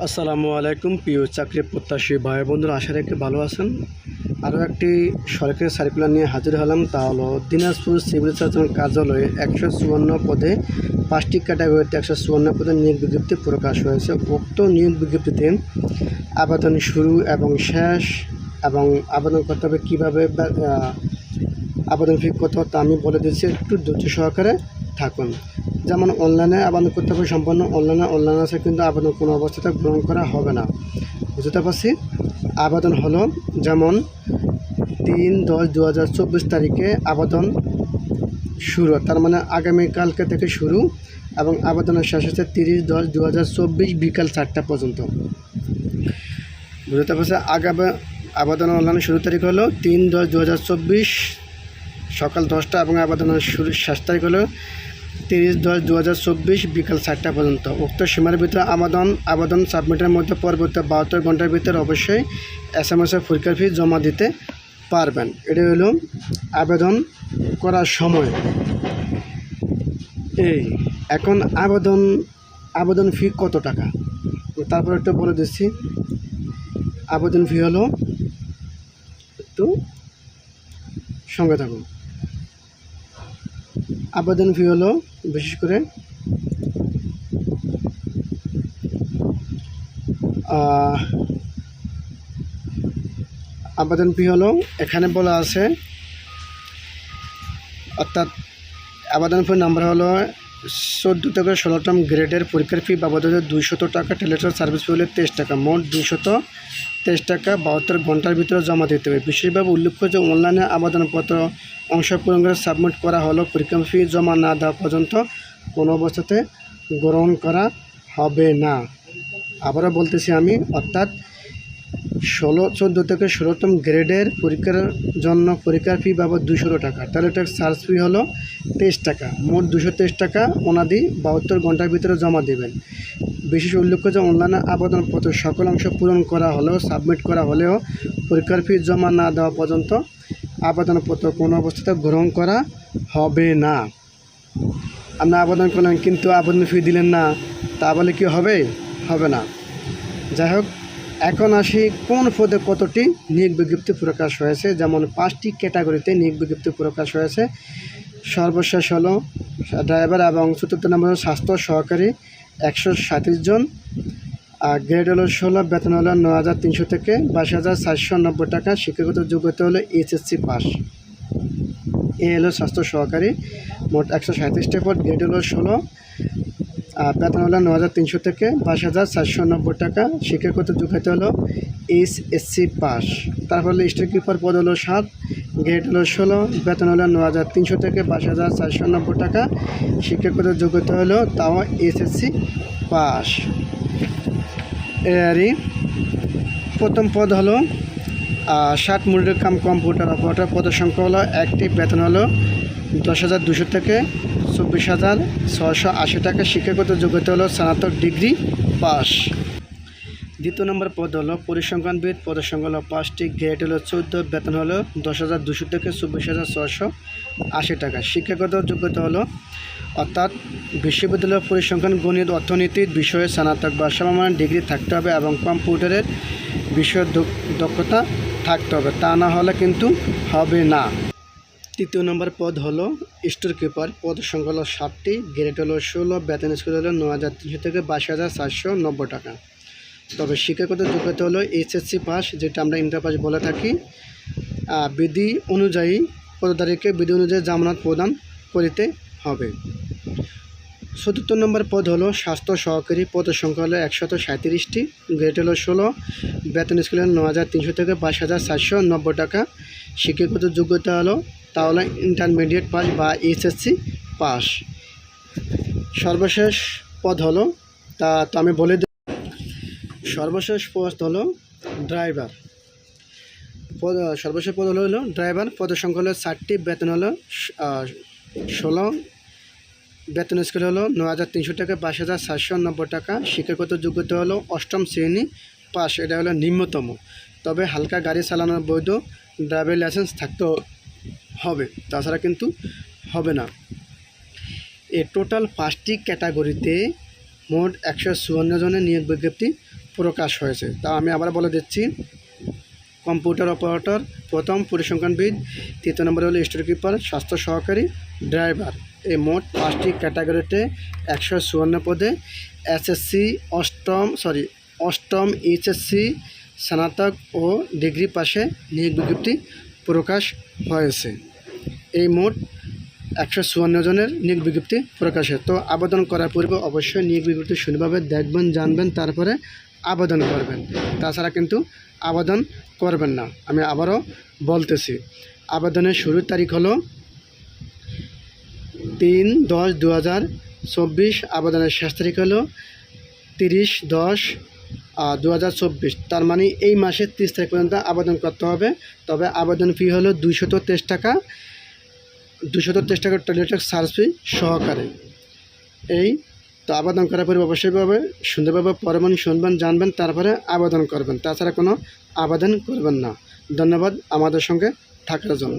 আসসালামু আলাইকুম প্রিয় চাকরি প্রত্যাশী ভাই বন্ধুরা, আশা রাখি ভালো আছেন। আরও একটি সরকারি সার্কুলার নিয়ে হাজির হলাম। তা হলো দিনাজপুর সিভিল সার্জন কার্যালয়ে 154 পদে 5টি ক্যাটাগরিতে 154 পদে নিয়োগ বিজ্ঞপ্তি প্রকাশ হয়েছে। উক্ত নিয়োগ বিজ্ঞপ্তিতে আবেদন শুরু এবং শেষ এবং আবেদন করতে হবে কীভাবে, আবেদন ফি কত তা আমি বলে দিচ্ছি, একটু ধৈর্য সহকারে থাকুন। যেমন অনলাইনে আবেদন করতে হবে, সম্পূর্ণ অনলাইন আছে, কিন্তু আবেদন কোনো অবস্থাতে গ্রহণ করা হবে না। বুঝতে পারছি। আবেদন হলো যেমন 3/10/2024 তারিখে আবেদন শুরু, তার মানে আগামীকালকে থেকে শুরু, এবং আবেদনের শেষ হচ্ছে 30/10/2024 বিকাল 4টা পর্যন্ত। বুঝতে পারছি। আবেদন অনলাইনে শুরু তারিখ হলো 3/10/2024 সকাল 10টা এবং আবেদনের শেষ তারিখ হলো 30/10/2024 বিকাল 4টা পর্যন্ত। উক্ত সীমার ভিতরে আবেদন সাবমিটের মধ্যে পরবর্তী 72 ঘন্টার ভিতরে অবশ্যই SMS পরীক্ষার ফি জমা দিতে পারবেন। এটা হলো আবেদন করার সময়। এখন আবেদন ফি কত টাকা, তারপর একটু বলে দিচ্ছি। আবেদন ফি হলো, একটু সঙ্গে থাকুন। আবেদন ফি হলো বিশেষ করে আবেদন ফি হলো এখানে বলা আছে, অর্থাৎ আবেদন ফি নাম্বার হলো 14 থেকে 16তম গ্রেডের পরীক্ষার ফি বাবদ 200 টাকা, টেলিটক সার্ভিস ফি হলে 23 টাকা, মোট 223 টাকা 72 ঘন্টার ভিতরে জমা দিতে হবে। বিশেষভাবে উল্লেখ্য যে অনলাইনে আবেদনপত্র অংশ পূরণ করে সাবমিট করা হলো পরীক্ষার ফি জমা না দেওয়া পর্যন্ত কোনো অবস্থাতে গ্রহণ করা হবে না। আবারও বলতেছি আমি, অর্থাৎ 14 থেকে 16তম গ্রেডের পরীক্ষার জন্য পরীক্ষার ফি বাবদ 200 টাকা, টেলিটক সার্চ ফি হলো 23 টাকা, মোট 223 টাকা ওনাদি 72 ঘন্টার ভিতরে জমা দেবেন। বিশেষ উল্লেখ্য যে অনলাইনে আবেদনপত্র সকল অংশ পূরণ করা হলেও সাবমিট করা হলেও পরীক্ষার ফি জমা না দেওয়া পর্যন্ত আবেদনপত্র কোনো অবস্থাতে গ্রহণ করা হবে না। আপনি আবেদন করলেন কিন্তু আবেদন ফি দিলেন না, তা বলে কি হবে? হবে না। যাই হোক, এখন আসি কোন পদে কতটি নিয়োগ বিজ্ঞপ্তি প্রকাশ হয়েছে। যেমন 5টি ক্যাটাগরিতে নিয়োগ বিজ্ঞপ্তি প্রকাশ হয়েছে। সর্বশেষ হলো ড্রাইভার এবং 4র্থ নম্বর স্বাস্থ্য সহকারী 137 জন, গ্রেড হলো 16, বেতন হলো 9,300 থেকে 22,490 টাকা, শিক্ষাগত যোগ্যতা হলো HSC পাস। এ হলো স্বাস্থ্য সহকারী, মোট 137টা পদ, গ্রেড হলো 16, বেতন হলো 9,300 থেকে 22,490 টাকা, শিক্ষাগত যোগ্যতা হলো HSC পাস। তারপর হলো স্টোর কিপার পদ হলো 7, গ্রেড হলো 16, বেতন হলো 9,300 থেকে 22,490 টাকা, শিক্ষাগত যোগ্যতা হলো তাও HSC পাস। এরই প্রথম পদ হলো 60 মিনিটের কাম কম্পিউটার অপারেটর, পদের সংখ্যা হলো 1টি, বেতন হলো 10,200 থেকে 24,680 টাকা, শিক্ষাগত যোগ্যতা হলো স্নাতক ডিগ্রি পাস। দ্বিতীয় নম্বর পদ হলো পরিসংখ্যানবিদ, পদের সংখ্যা হলো 5টি, গ্রেড হলো 14, বেতন হলো 10,200 থেকে 24,680 টাকা, শিক্ষাগত যোগ্যতা হলো, অর্থাৎ বিশ্ববিদ্যালয় পরিসংখ্যান, গণিত, অর্থনীতি বিষয়ে স্নাতক বা সমমান ডিগ্রি থাকতে হবে এবং কম্পিউটারের বিষয়ে দক্ষতা থাকতে হবে, তা না হলে কিন্তু হবে না। তৃতীয় নম্বর পদ হলো স্টোর কিপার, পদের সংখ্যা হলো 7টি, গ্রেড হলো 16, বেতন স্কেল হলো 9,300 থেকে 22,490 টাকা। তবে শিক্ষাগত যোগ্যতা হলো HSC পাস, যেটা আমরা ইন্টার পাস বলে থাকি। বিধি অনুযায়ী পদধারীকে বিধি অনুযায়ী জামানত প্রদান করিতে হবে। 4র্থ নম্বর পদ হলো স্বাস্থ্য সহকারী, পদের সংখ্যা হলো 137টি, গ্রেড হলো 16, বেতন স্কেল হলো 9,300 থেকে 22,490 টাকা, শিক্ষাগত যোগ্যতা হলো তাহলে ইন্টারমিডিয়েট পাস বা HSC পাস। সর্বশেষ পদ হলো তো আমি বলে দিই, সর্বশেষ পদ হলো ড্রাইভার। সর্বশেষ পদ হলো ড্রাইভার, পদের সংখ্যা হলো 7টি, বেতন হলো 16, বেতন স্কেল হলো 9,300 থেকে 22,490 টাকা, শিক্ষাগত যোগ্যতা হলো 8ম শ্রেণী পাস, এটা হলো নিম্নতম। তবে হালকা গাড়ি চালানোর বৈধ ড্রাইভিং লাইসেন্স থাকতে হবে, তাছাড়া কিন্তু হবে না। টোটাল 5টি ক্যাটাগরিতে মোট 154 জনের নিয়োগ বিজ্ঞপ্তি প্রকাশ হয়েছে। তা আমি আবার বলে দিচ্ছি, কম্পিউটার অপারেটর, প্রথম পরিসংখ্যানবিদ, তৃতীয় নম্বরে হলো স্টোর কিপার, স্বাস্থ্য সহকারী, ড্রাইভার। এই মোট 5টি ক্যাটাগরিতে 154 পদে এসএসসি অষ্টম এইচএসসি স্নাতক ও ডিগ্রি পাশে নিয়োগ বিজ্ঞপ্তি প্রকাশ হয়েছে। এই মোট 154 জনের নিয়োগ বিজ্ঞপ্তি প্রকাশে। তো আবেদন করার পূর্বে অবশ্যই নিয়োগ বিজ্ঞপ্তি সুন্দরভাবে দেখবেন, জানবেন, তারপরে আবেদন করবেন। তাছাড়া কিন্তু আবেদন করবেন না। আমি আবারও বলতেছি, আবেদনের শুরুর তারিখ হলো 3/10/2024, আবেদনের শেষ তারিখ হলো 30/10/2024। তার মানে এই মাসের 30 তারিখ পর্যন্ত আবেদন করতে হবে। তবে আবেদন ফি হলো 223 টাকা, 223 টাকা টয়লেটের চার্জ ফি সহকারে। তো আবেদন করার পরে অবশ্যইভাবে সুন্দরভাবে পড়বেন, শুনবেন, জানবেন, তারপরে আবেদন করবেন। তাছাড়া কোনো আবেদন করবেন না। ধন্যবাদ আমাদের সঙ্গে থাকার জন্য।